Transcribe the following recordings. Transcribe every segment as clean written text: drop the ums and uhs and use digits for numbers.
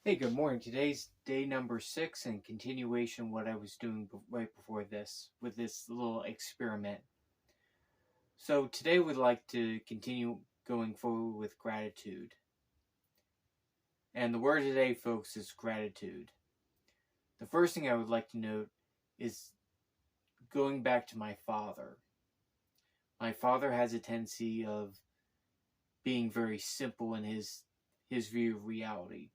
Hey, good morning. Today's day number 6 and continuation of what I was doing right before this with this little experiment. So today we'd like to continue going forward with gratitude. And the word today, folks, is gratitude. The first thing I would like to note is going back to my father. My father has a tendency of being very simple in his view of reality.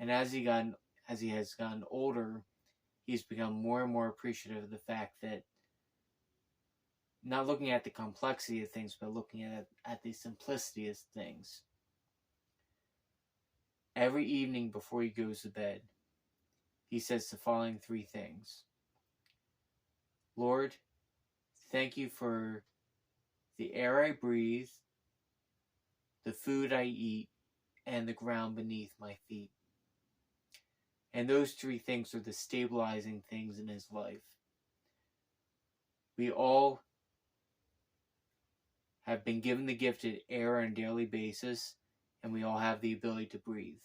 And as he has gotten older, he's become more and more appreciative of the fact that not looking at the complexity of things, but looking at the simplicity of things. Every evening before he goes to bed, he says the following 3 things. Lord, thank you for the air I breathe, the food I eat, and the ground beneath my feet. And those 3 things are the stabilizing things in his life. We all have been given the gift of air on a daily basis, and we all have the ability to breathe.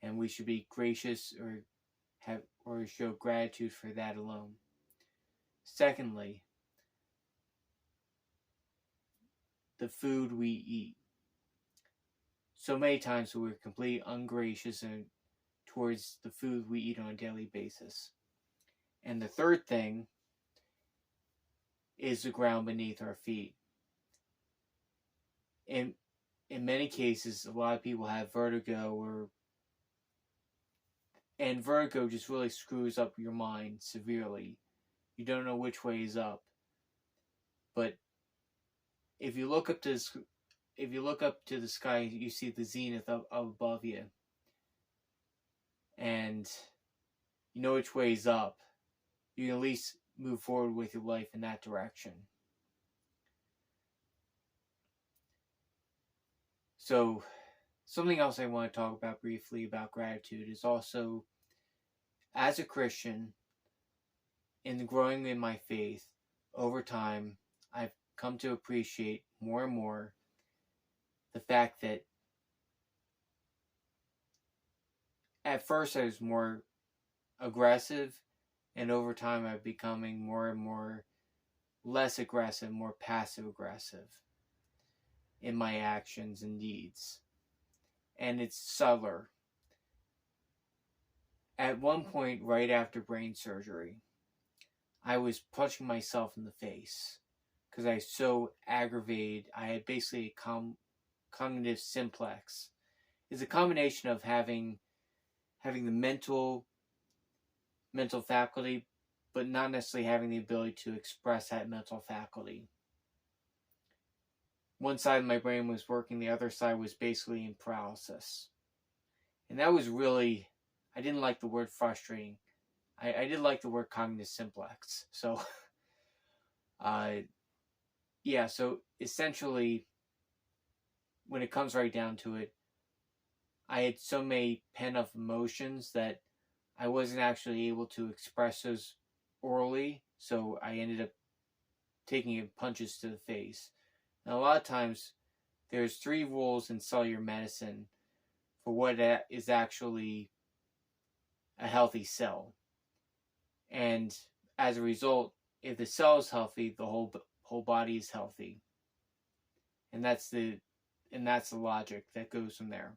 And we should be gracious or show gratitude for that alone. Secondly, the food we eat. So many times we're completely ungracious towards the food we eat on a daily basis. And the third thing is the ground beneath our feet. In many cases, a lot of people have vertigo, and vertigo just really screws up your mind severely. You don't know which way is up. But if you look up to the sky, you see the zenith up above you, and you know which way is up. You can at least move forward with your life in that direction. So, something else I want to talk about briefly about gratitude is also, as a Christian, in growing in my faith, over time, I've come to appreciate more and more the fact that at first I was more aggressive, and over time I'm becoming more and more less aggressive, more passive aggressive in my actions and deeds. And it's subtler. At one point, right after brain surgery, I was punching myself in the face because I was so aggravated. I had basically a cognitive simplex. It's a combination of having the mental faculty, but not necessarily having the ability to express that mental faculty. One side of my brain was working, the other side was basically in paralysis. And that was really, I didn't like the word frustrating. I did like the word cognitive simplex. So, so essentially, when it comes right down to it, I had so many pent-up emotions that I wasn't actually able to express those orally, so I ended up taking punches to the face. Now, a lot of times, there's 3 rules in cellular medicine for what is actually a healthy cell. And as a result, if the cell is healthy, the whole body is healthy. And that's the logic that goes from there.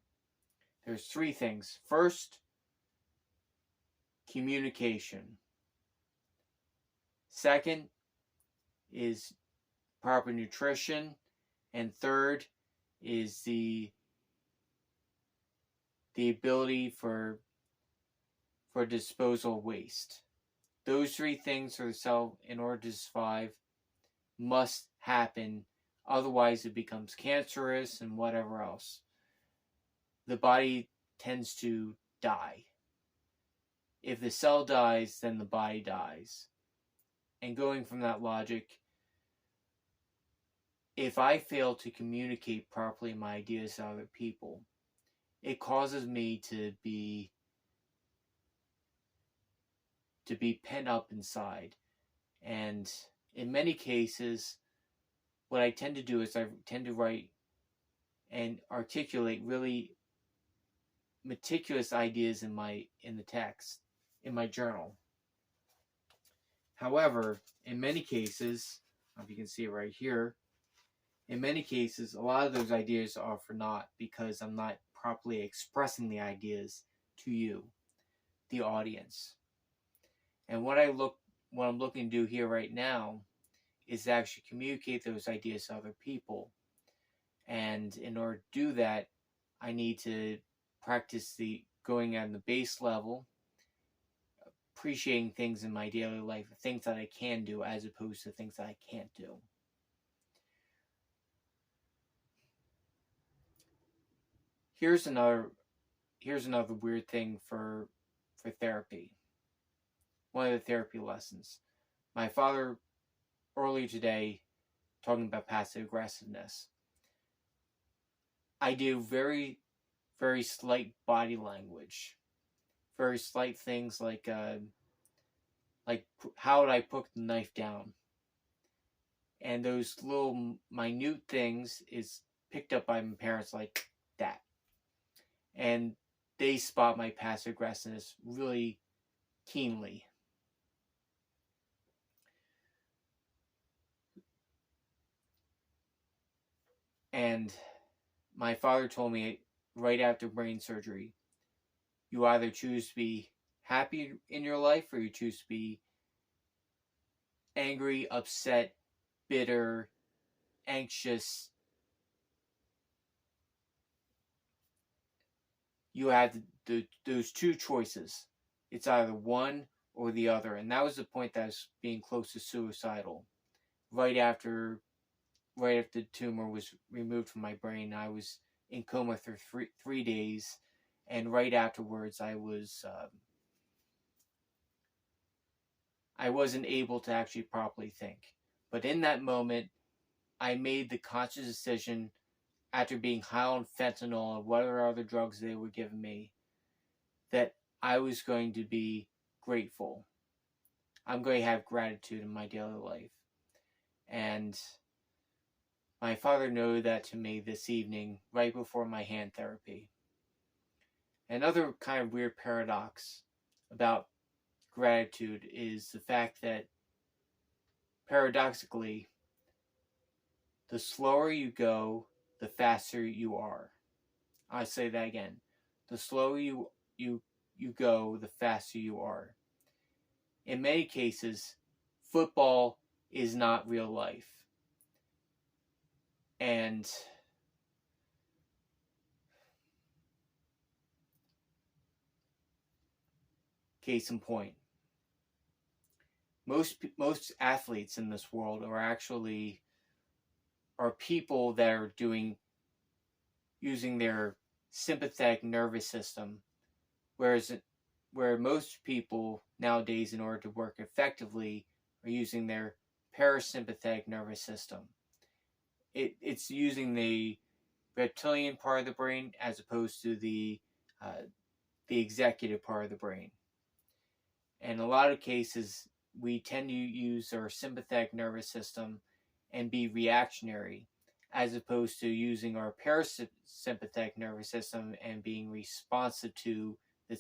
There's 3 things. First, communication. Second is proper nutrition, and third is the ability for disposal of waste. Those 3 things for the cell, in order to survive, must happen. Otherwise, it becomes cancerous and whatever else. The body tends to die. If the cell dies, then the body dies. And going from that logic, if I fail to communicate properly my ideas to other people, it causes me to be pent up inside. And in many cases, what I tend to do is I tend to write and articulate really meticulous ideas in the text, in my journal. However, in many cases, if you can see it right here, in many cases, a lot of those ideas are for naught because I'm not properly expressing the ideas to you, the audience. And what I'm looking to do here right now is to actually communicate those ideas to other people. And in order to do that, I need to practice the going on the base level, appreciating things in my daily life, things that I can do as opposed to things that I can't do. Here's another weird thing for therapy. One of the therapy lessons. My father earlier today talking about passive aggressiveness. I do very, very slight body language. Very slight things like how would I put the knife down? And those little minute things is picked up by my parents like that. And they spot my passive aggressiveness really keenly. And my father told me right after brain surgery, you either choose to be happy in your life or you choose to be angry, upset, bitter, anxious. You have those two choices. It's either one or the other. And that was the point that I was being close to suicidal. Right after the tumor was removed from my brain, I was in coma for 3 days. And right afterwards, I wasn't able to actually properly think. But in that moment, I made the conscious decision, after being high on fentanyl and whatever other drugs they were giving me, that I was going to be grateful. I'm going to have gratitude in my daily life. And my father noted that to me this evening, right before my hand therapy. Another kind of weird paradox about gratitude is the fact that, paradoxically, the slower you go, the faster you are. I say that again. The slower you go, the faster you are. In many cases, football is not real life. And case in point, most athletes in this world are people that are using their sympathetic nervous system, where most people nowadays, in order to work effectively, are using their parasympathetic nervous system. It's using the reptilian part of the brain as opposed to the executive part of the brain. In a lot of cases, we tend to use our sympathetic nervous system and be reactionary, as opposed to using our parasympathetic nervous system and being responsive to